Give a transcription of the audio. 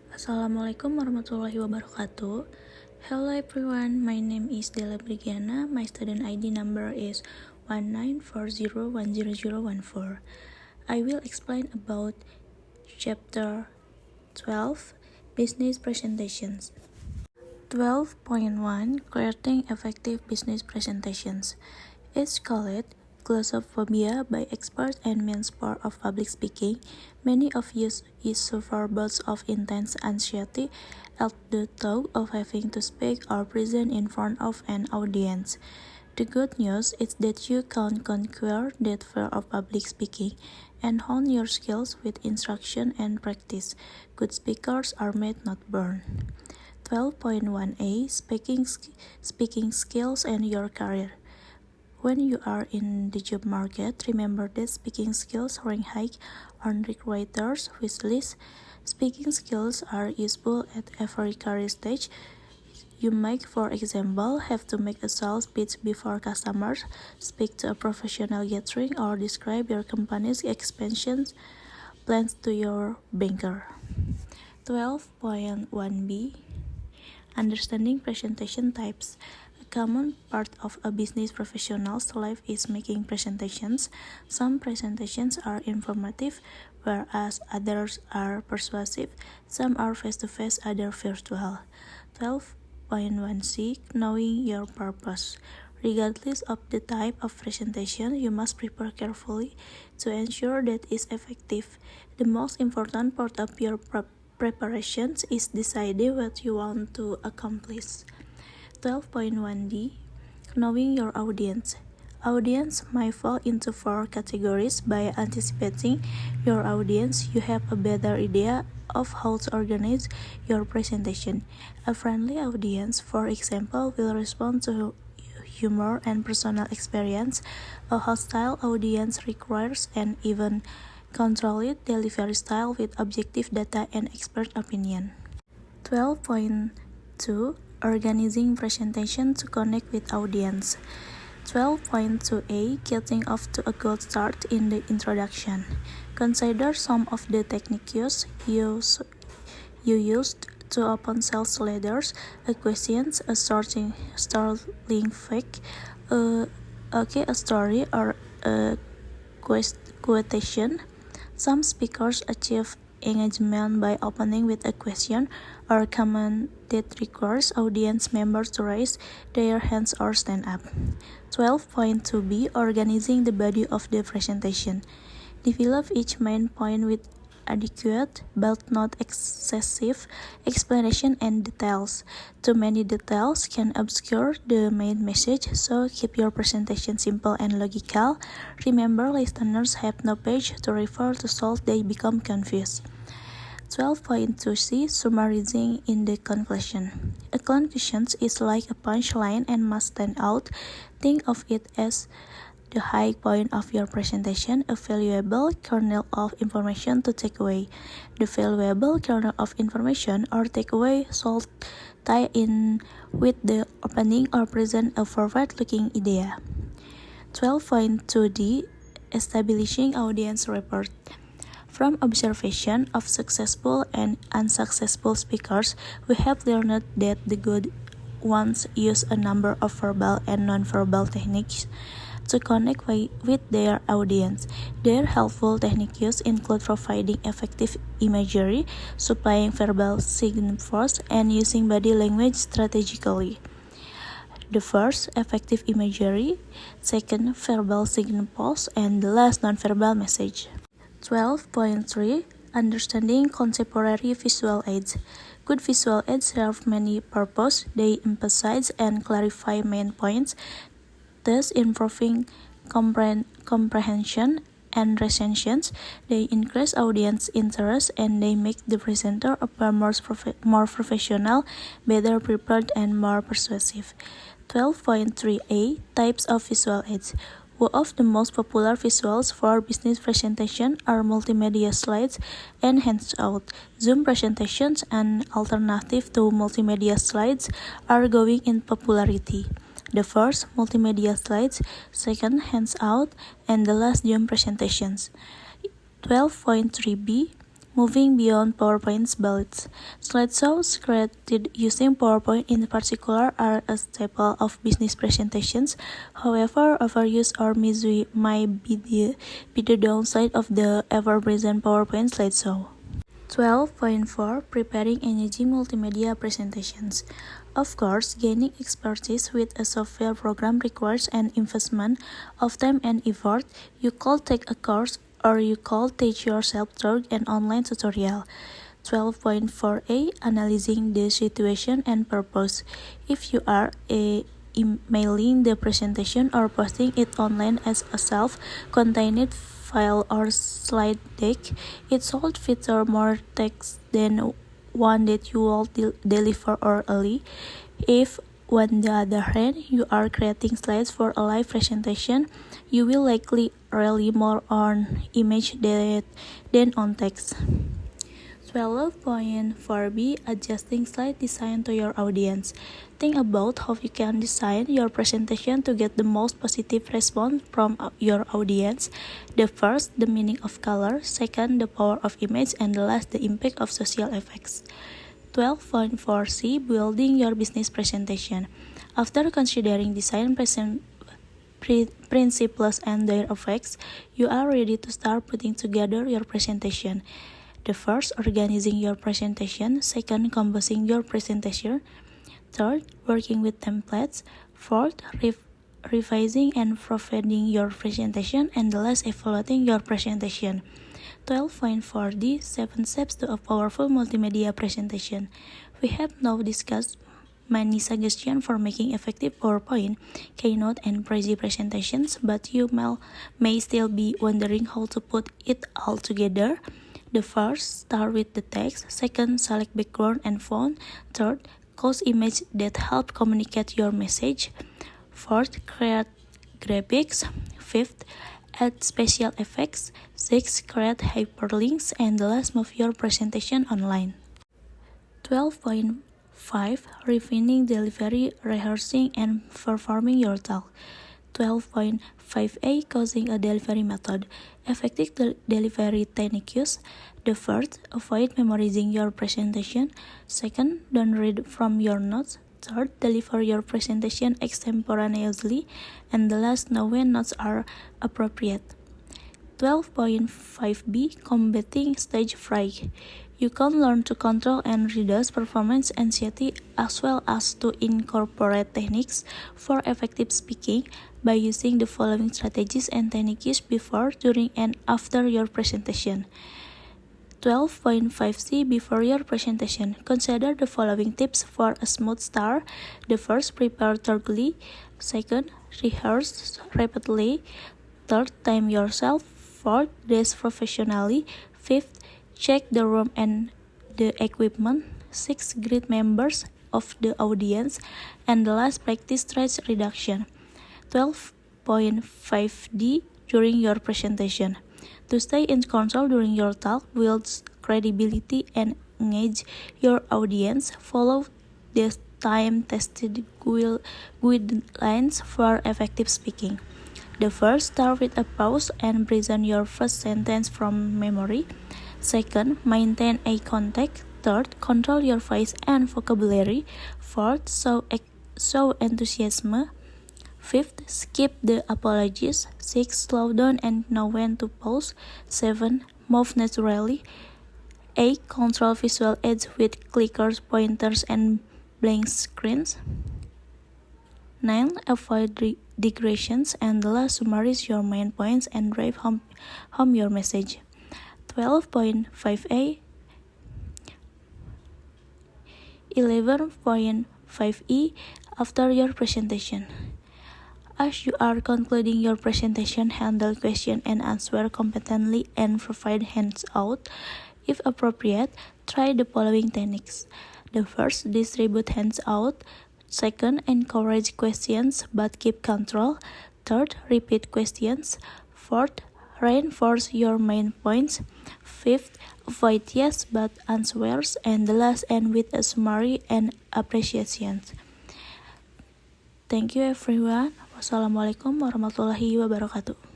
Assalamualaikum warahmatullahi wabarakatuh. Hello everyone, my name is Della Brigana. My student ID number is 1940100014. I will explain about chapter 12, business presentations. 12.1 Creating effective business presentations. It's called glossophobia by experts and means part of public speaking. Many of you suffer bouts of intense anxiety at the thought of having to speak or present in front of an audience. The good news is that you can conquer that fear of public speaking and hone your skills with instruction and practice. Good speakers are made, not born. 12.1a Speaking skills and your career. When you are in the job market, remember that speaking skills rank high on recruiters' wish list. Speaking skills are useful at every career stage. You might, for example, have to make a sales pitch before customers, speak to a professional gathering, or describe your company's expansion plans to your banker. 12.1b Understanding presentation types. A common part of a business professional's life is making presentations. Some presentations are informative, whereas others are persuasive. Some are face-to-face, others virtual. 12.1c Knowing your purpose. Regardless of the type of presentation, you must prepare carefully to ensure that it's effective. The most important part of your preparations is deciding what you want to accomplish. 12.1d Knowing your audience. Audience might fall into 4 categories. By anticipating your audience, you have a better idea of how to organize your presentation. A friendly audience, for example, will respond to humor and personal experience. A hostile audience requires an even controlled delivery style with objective data and expert opinion. 12.2 Organizing presentation to connect with audience. 12.2a Getting off to a good start in the introduction. Consider some of the techniques you used to open sales letters, a question, a starting fact, a story, or a quotation. Some speakers achieve engagement by opening with a question or comment that requires audience members to raise their hands or stand up. 12.2b Organizing the body of the presentation. Develop each main point with adequate but not excessive explanation and details. Too many details can obscure the main message, so keep your presentation simple and logical. Remember, listeners have no page to refer to so they become confused. 12.2c Summarizing in the conclusion. A conclusion is like a punchline and must stand out. Think of it as the high point of your presentation, a valuable kernel of information to take away. The valuable kernel of information or takeaway should tie in with the opening or present a forward-looking idea. 12.2d Establishing audience rapport. From observation of successful and unsuccessful speakers, we have learned that the good ones use a number of verbal and non-verbal techniques to connect with their audience. Their helpful techniques include providing effective imagery, supplying verbal signals, and using body language strategically. The first, effective imagery; second, verbal signals; and the last, non-verbal message. 12.3 Understanding contemporary visual aids. Good visual aids serve many purposes. They emphasize and clarify main points, thus improving comprehension and retention. They increase audience interest, and they make the presenter appear more professional, better prepared, and more persuasive. 12.3a Types of visual aids. One of the most popular visuals for business presentation are multimedia slides and handout. Zoom presentations, an alternative to multimedia slides, are growing in popularity. The first, multimedia slides; second, handout; and the last, Zoom presentations. 12.3b Moving beyond PowerPoint's bullets, slideshows created using PowerPoint in particular are a staple of business presentations. However, overuse or misuse might be the downside of the ever-present PowerPoint slideshow. 12.4 Preparing engaging multimedia presentations. Of course, gaining expertise with a software program requires an investment of time and effort. You could take a course or you could teach yourself through an online tutorial. 12.4a Analyzing the situation and purpose. If you are emailing the presentation or posting it online as a self-contained file or slide deck, it should feature more text than one that you will deliver orally. If, on the other hand, you are creating slides for a live presentation, you will likely rely more on image than on text. 12.4b Adjusting slide design to your audience. Think about how you can design your presentation to get the most positive response from your audience. The first, the meaning of color. Second, the power of image. And the last, the impact of social effects. 12.4c Building your business presentation. After considering design principles and their effects, you are ready to start putting together your presentation. The first, organizing your presentation. Second, composing your presentation. Third, working with templates. Fourth, revising and proofreading your presentation. And the last, evaluating your presentation. 12.4d 7 steps to a powerful multimedia presentation. We have now discussed many suggestions for making effective PowerPoint, Keynote, and Prezi presentations, but you may still be wondering how to put it all together. The first, start with the text. Second, select background and font. Third, choose images that help communicate your message. Fourth, create graphics. Fifth, add special effects. Sixth, create hyperlinks. And the last, move your presentation online. 12.5 Refining delivery, rehearsing, and performing your talk. 12.5a Causing a delivery method. Effective delivery techniques. The first, avoid memorizing your presentation. Second, don't read from your notes. Third, deliver your presentation extemporaneously. And the last, know when notes are appropriate. 12.5b Combating stage fright. You can learn to control and reduce performance anxiety as well as to incorporate techniques for effective speaking by using the following strategies and techniques before, during, and after your presentation. 12.5c Before your presentation, consider the following tips for a smooth start. The first, prepare thoroughly. Second, rehearse repeatedly. Third, time yourself. Fourth, dress professionally. Fifth, check the room and the equipment. Sixth, greet members of the audience. And the last, practice stress reduction. 12.5d During your presentation. To stay in control during your talk builds credibility and engage your audience. Follow the time-tested guidelines for effective speaking. The first, start with a pause and present your first sentence from memory. Second, maintain eye contact. Third, control your voice and vocabulary. Fourth, show enthusiasm. Fifth, skip the apologies. Sixth, slow down and know when to pause. 7. Move naturally. 8. Control visual aids with clickers, pointers, and blank screens. 9. Avoid digressions. And the last, summarize your main points and drive home your message. 12.5a 11.5e After your presentation. As you are concluding your presentation, handle question and answer competently and provide hands-out. If appropriate, try the following techniques. The first, distribute hands-out. Second, encourage questions but keep control. Third, repeat questions. Fourth, reinforce your main points. Fifth, avoid yes but answers. And the last, end with a summary and appreciation. Thank you everyone. Wassalamualaikum warahmatullahi wabarakatuh.